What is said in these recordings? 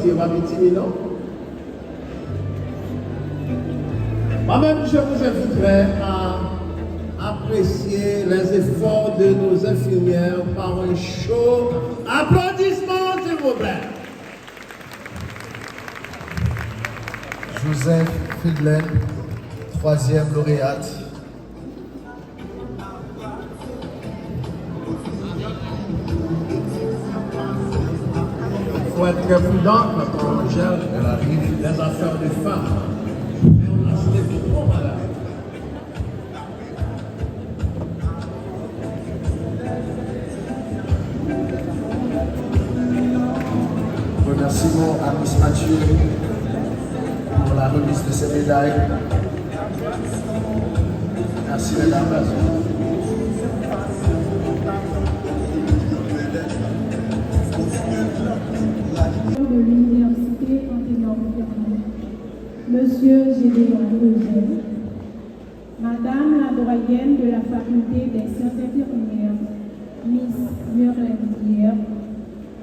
sortir, va petit non? Moi-même, je vous inviterai à apprécier les efforts de nos infirmières par un chaud applaudissement, s'il vous plaît. Joseph Fidlen, 3e lauréate. Il faut être très prudent quand on gère les affaires des femmes. Mais on a cité beaucoup, madame. Remerciements à Miss Mathieu pour la remise de ces médailles. Merci mesdames. De l'université Anthénor-Fermé, Monsieur Gédéon Eugène, Madame la doyenne de la faculté des sciences infirmières, Miss Muriel Pierre,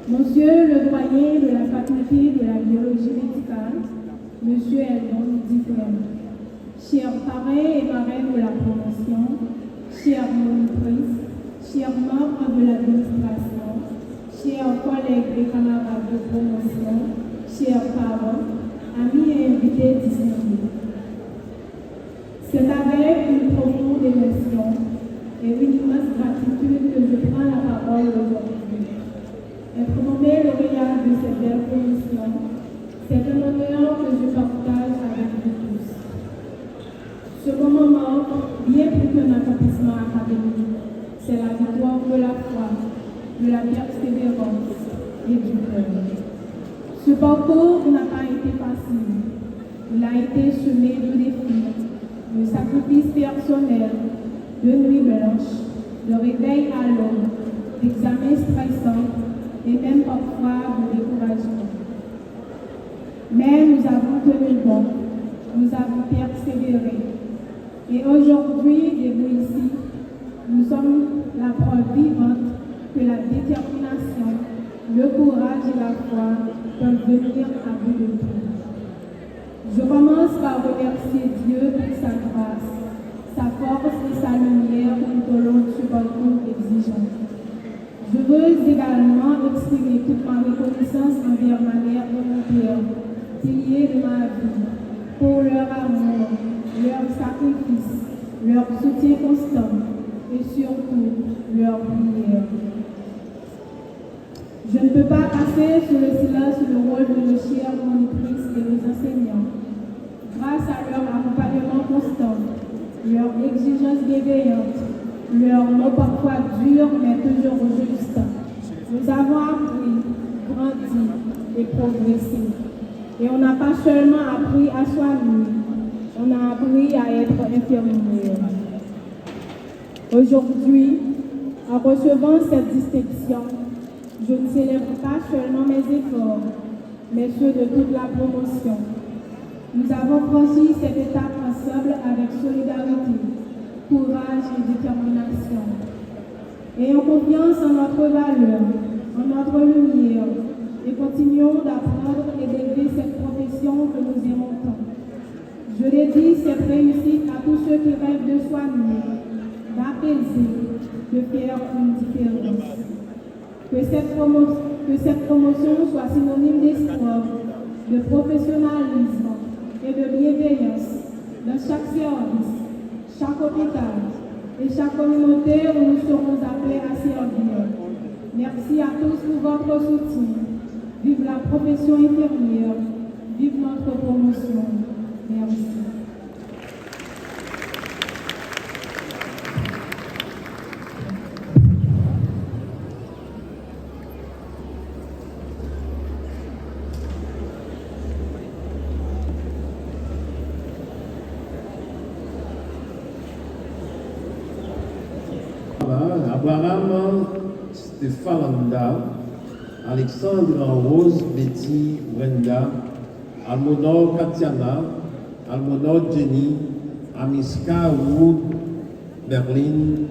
Monsieur le doyen de la faculté de la biologie médicale, Monsieur Eldon Dufresne, chers parrains et marraines de la promotion, chères monitrices, chers membres de l'administration, chers collègues et camarades de promotion, chers parents, amis et invités distingués. C'est avec une profonde émotion et une immense gratitude que je prends la parole aujourd'hui. Être nommé lauréat de cette belle commission, c'est un honneur que je partage avec vous tous. Ce moment marque bien plus qu'un accomplissement académique. C'est la victoire de la foi, de la persévérance et du cœur. Ce parcours n'a pas été facile. Il a été semé de défis, de sacrifices personnels, de nuits blanches, de réveils à l'aube, d'examens stressants et même parfois de découragement. Mais nous avons tenu bon, nous avons persévéré. Et aujourd'hui, debout ici, nous sommes la preuve vivante que la détermination, le courage et la foi peuvent venir à bout de tout. Je commence par remercier Dieu pour sa grâce, sa force et sa lumière tout au long de ce parcours exigeant. Je veux également exprimer toute ma reconnaissance envers ma mère et mon père, piliers de ma vie, pour leur amour, leur sacrifice, leur soutien constant et surtout leur prière. Je ne peux pas passer sous le silence le rôle de nos chères monitrices et nos enseignants. Grâce à leur accompagnement constant, leur exigence bienveillante, leurs mots parfois durs mais toujours justes, nous avons appris, grandi et progressé. Et on n'a pas seulement appris à soigner, on a appris à être infirmière. Aujourd'hui, en recevant cette distinction, je ne célèbre pas seulement mes efforts, mais ceux de toute la promotion. Nous avons franchi cette étape ensemble avec solidarité, courage et détermination. Ayons confiance en notre valeur, en notre lumière, et continuons d'apprendre et d'élever cette profession que nous aimons tant. Je dédie cette réussite à tous ceux qui rêvent de soigner, d'apaiser, de faire une différence. Que cette promotion soit synonyme d'espoir, de professionnalisme et de bienveillance dans chaque service, chaque hôpital et chaque communauté où nous serons appelés à servir. Merci à tous pour votre soutien. Vive la profession infirmière, vive notre promotion. Merci. Abraham Stéphananda, Alexandre Rose Betty Brenda, Almonor Katiana, Almonor Jenny, Amiska Wood Berlin,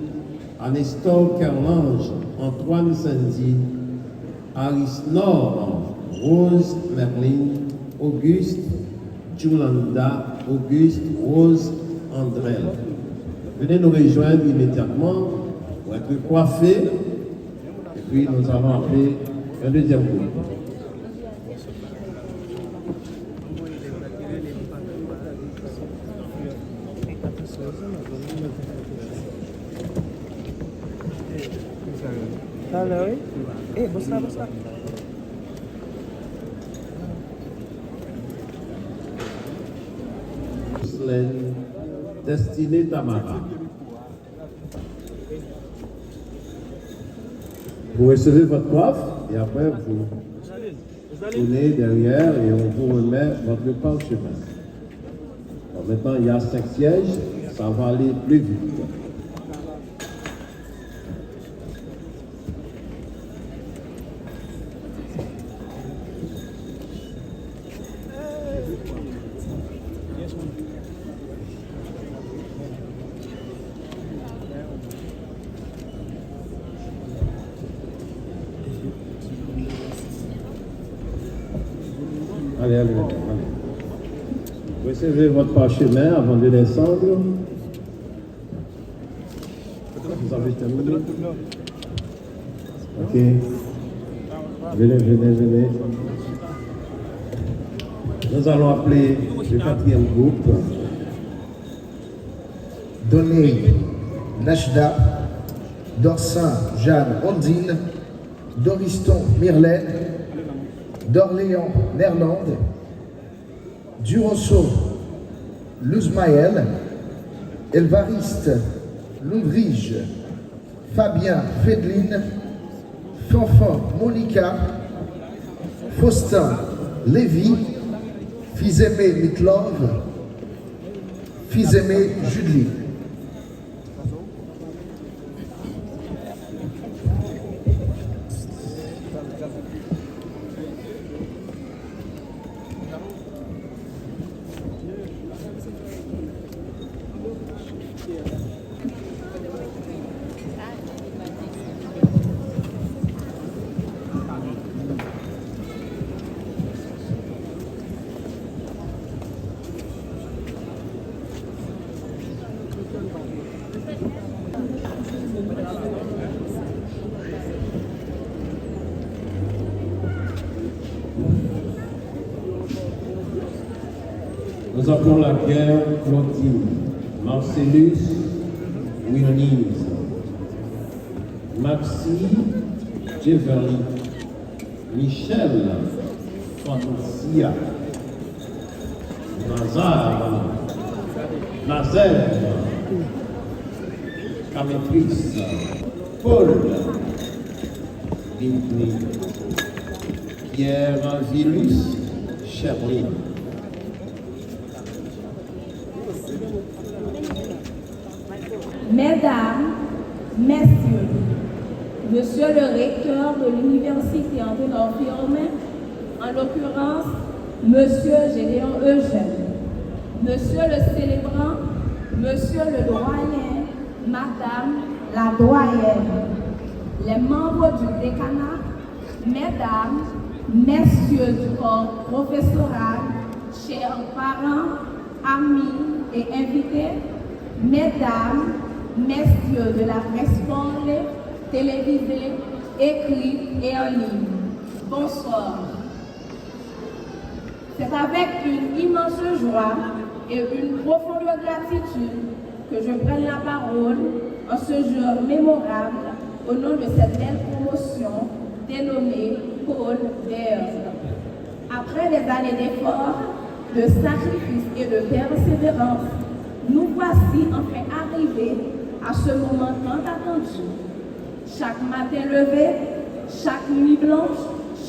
Anestor Kerlange, Antoine Sandy, Aris Nord, Rose Merlin, Auguste Julanda, Auguste Rose Andrel. Venez nous rejoindre immédiatement pour être coiffés. Et puis nous allons appeler un deuxième groupe. Destinée Tamara. Vous recevez votre coiffe et après vous tournez derrière et on vous remet votre parchemin. Alors maintenant il y a 5 sièges, ça va aller plus vite. Allez. Recevez votre parchemin avant de descendre. Vous avez terminé? Ok. Venez. Nous allons appeler le 4e groupe. Donné Najda, Dorsin Jeanne Ondine, Doriston Myrlène, d'Orléans Nerlande, Durosso Luzmaël, Elvariste Louvrige, Fabien Fédeline, Fanfan Monica, Faustin Lévy, Fils-aimé Mitlov, Fils-aimé Julie. Nous appelons la guerre Claudine, Marcellus Wilnise, Maxi Jeverly, Michel Francia, Nazaire, Camétrice, Paul Bintney, Pierre Vilus, Cherline. Mesdames, Messieurs, Monsieur le recteur de l'Université Anténor Firmin, en l'occurrence, Monsieur Gédéon Eugène, Monsieur le célébrant, Monsieur le doyen, Madame la doyenne, les membres du décanat, Mesdames, Messieurs du corps professoral, chers parents, amis et invités, Mesdames, Messieurs de la presse parlée, télévisée, écrite et en ligne, bonsoir. C'est avec une immense joie et une profonde gratitude que je prenne la parole en ce jour mémorable au nom de cette belle promotion dénommée Pôle Vert. Après des années d'efforts, de sacrifices et de persévérance, nous voici enfin arrivés à ce moment tant attendu. Chaque matin levé, chaque nuit blanche,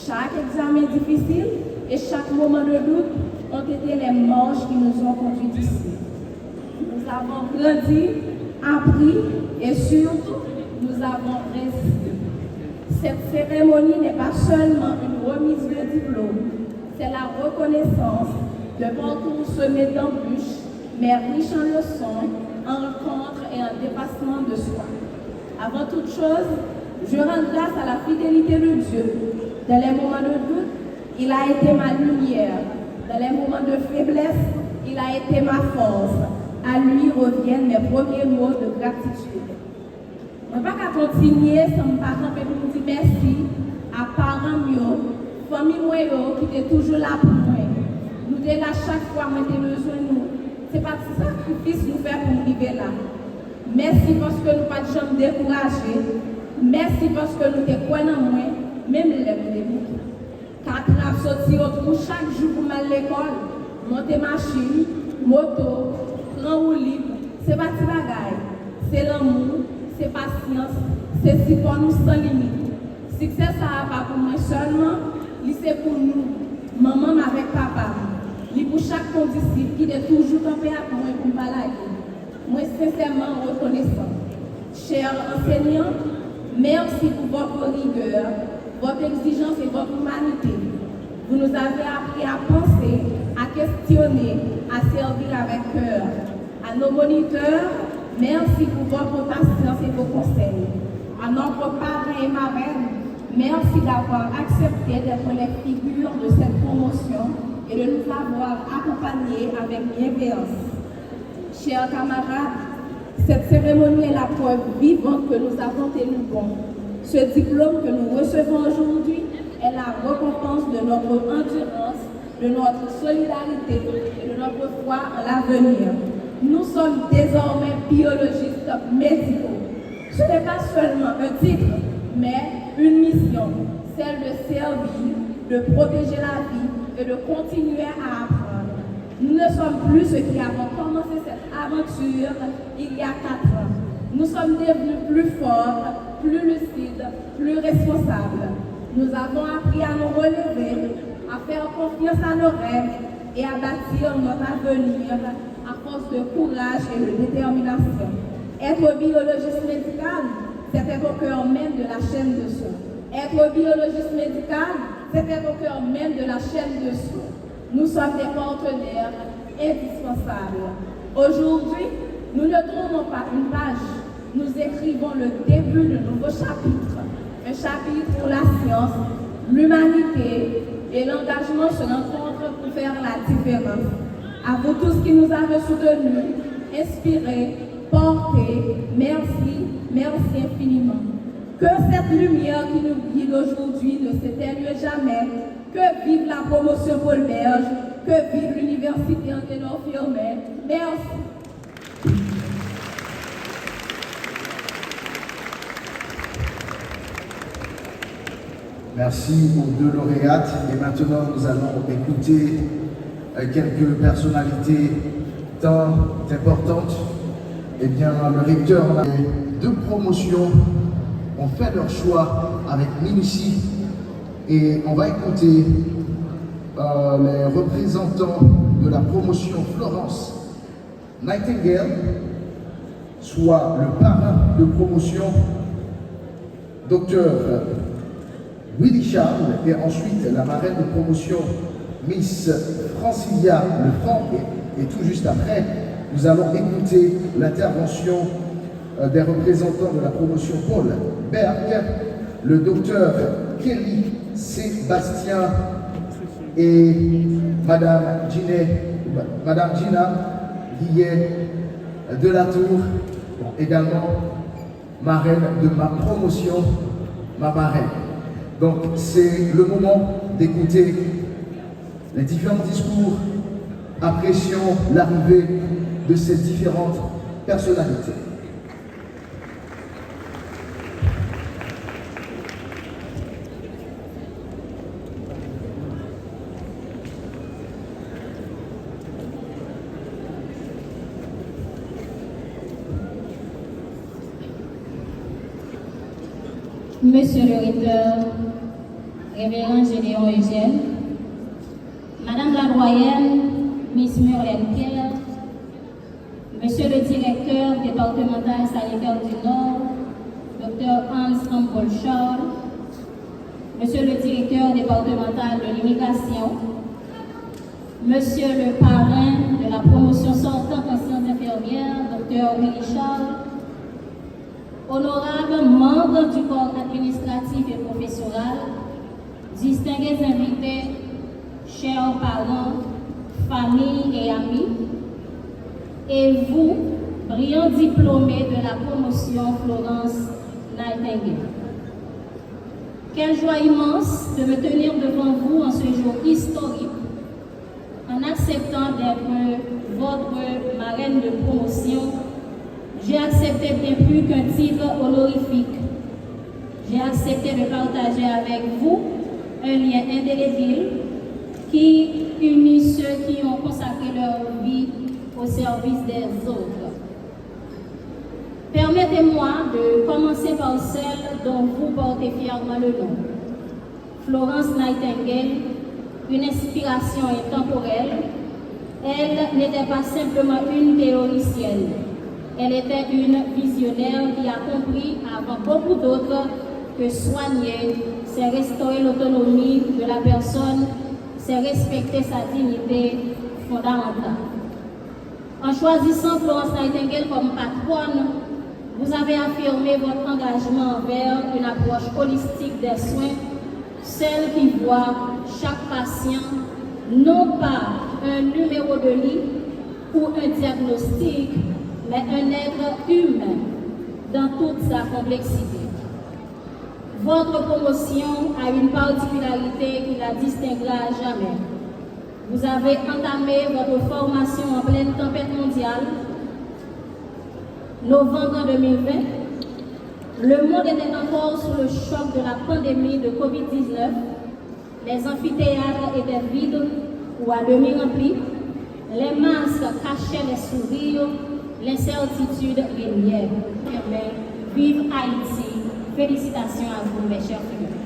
chaque examen difficile et chaque moment de doute ont été les marches qui nous ont conduits ici. Nous avons grandi, appris et surtout, nous avons résisté. Cette cérémonie n'est pas seulement une remise de diplôme, c'est la reconnaissance de parcours semé d'embûches, mais riche en leçons, en rencontres et en dépassement de soi. Avant toute chose, je rends grâce à la fidélité de Dieu. Dans les moments de doute, Il a été ma lumière. Dans les moments de faiblesse, il a été ma force. À lui reviennent mes premiers mots de gratitude. Je ne vais pas continuer sans me parler pour vous dire merci à parents, famille qui étaient toujours là pour moi. Nous sommes là chaque fois que nous avons besoin de nous. Ce n'est pas de sacrifice nous faire pour arriver là. Merci parce que nous ne sommes pas jamais découragés. Merci parce que nous sommes en moi, même les élèves. Quand nous avons sorti chaque jour pour aller à l'école, monter machine, moto, prendre ou libre, ce n'est pas de bagaille. C'est l'amour, c'est patience, c'est si pour nous sans limite. Si c'est ça, pas pour moi seulement, c'est pour nous, maman avec papa. C'est pour chaque condisciple qui est toujours campé avec moi pour me balader. Moi, sincèrement reconnaissant. Chers enseignants, merci pour votre rigueur, votre exigence et votre humanité. Vous nous avez appris à penser, à questionner, à servir avec cœur. À nos moniteurs, merci pour votre patience et vos conseils. À notre parrain et marraine, merci d'avoir accepté d'être les figures de cette promotion et de nous avoir accompagnés avec bienveillance. Chers camarades, cette cérémonie est la preuve vivante que nous avons tenu bon. Ce diplôme que nous recevons aujourd'hui est la récompense de notre endurance, de notre solidarité et de notre foi en l'avenir. Nous sommes désormais biologistes médicaux. Ce n'est pas seulement un titre, mais une mission, celle de servir, de protéger la vie et de continuer à apprendre. Nous ne sommes plus ceux qui avons commencé cette aventure il y a 4 ans. Nous sommes devenus plus forts, plus lucides, plus responsables. Nous avons appris à nous relever, à faire confiance à nos rêves et à bâtir notre avenir à force de courage et de détermination. Être biologiste médical, c'est être au cœur même de la chaîne de soins. Être biologiste médical, c'est être au cœur même de la chaîne de soins. Nous sommes des partenaires indispensables. Aujourd'hui, nous ne tournons pas une page, nous écrivons le début de nouveau chapitre. Un chapitre pour la science, l'humanité et l'engagement se rencontrent pour faire la différence. À vous tous qui nous avez soutenus, inspirés, portés, merci, merci infiniment. Que cette lumière qui nous guide aujourd'hui ne s'éteigne jamais. Que vive la promotion Paul Berge, que vive l'université Anténor-Firmin. Merci. Merci aux 2 lauréates. Et maintenant, nous allons écouter quelques personnalités tant importantes. Eh bien, le recteur, les 2 promotions ont fait leur choix avec minutie. Et on va écouter les représentants de la promotion Florence Nightingale, soit le parrain de promotion, Dr Willy Charles, et ensuite la marraine de promotion, Miss Francilia Lefranc. Et tout juste après, nous allons écouter l'intervention des représentants de la promotion Paul Berg, le docteur Kelly Sébastien et Madame Gina Guillet de la Tour, également marraine de ma promotion, ma marraine. Donc c'est le moment d'écouter les différents discours, apprécions l'arrivée de ces différentes personnalités. Monsieur le recteur, révérend Gédéon Eugène, Madame la doyenne, Miss Murlène Pierre, Monsieur le directeur départemental sanitaire du Nord, Dr Hans Paul Charles, Monsieur le directeur départemental de l'immigration, Monsieur le parrain de la promotion sortante en sciences infirmières, Dr Willy Charles, honorables membres du corps administratif et professoral, distingués invités, chers parents, familles et amis, et vous, brillants diplômés de la promotion Florence Nightingale. Quelle joie immense de me tenir devant vous en ce jour historique, en acceptant d'être votre marraine de promotion. J'ai accepté bien plus qu'un titre honorifique. J'ai accepté de partager avec vous un lien indélébile qui unit ceux qui ont consacré leur vie au service des autres. Permettez-moi de commencer par celle dont vous portez fièrement le nom. Florence Nightingale, une inspiration intemporelle. Elle n'était pas simplement une théoricienne. Elle était une visionnaire qui a compris avant beaucoup d'autres que soigner, c'est restaurer l'autonomie de la personne, c'est respecter sa dignité fondamentale. En choisissant Florence Nightingale comme patronne, vous avez affirmé votre engagement envers une approche holistique des soins, celle qui voit chaque patient non pas un numéro de lit ou un diagnostic, mais un être humain dans toute sa complexité. Votre promotion a une particularité qui la distinguera à jamais. Vous avez entamé votre formation en pleine tempête mondiale. Novembre 2020, le monde était encore sous le choc de la pandémie de Covid-19. Les amphithéâtres étaient vides ou à demi remplis. Les masques cachaient les sourires. L'incertitude régnait. Vive Haïti! Félicitations à vous, mes chers filles.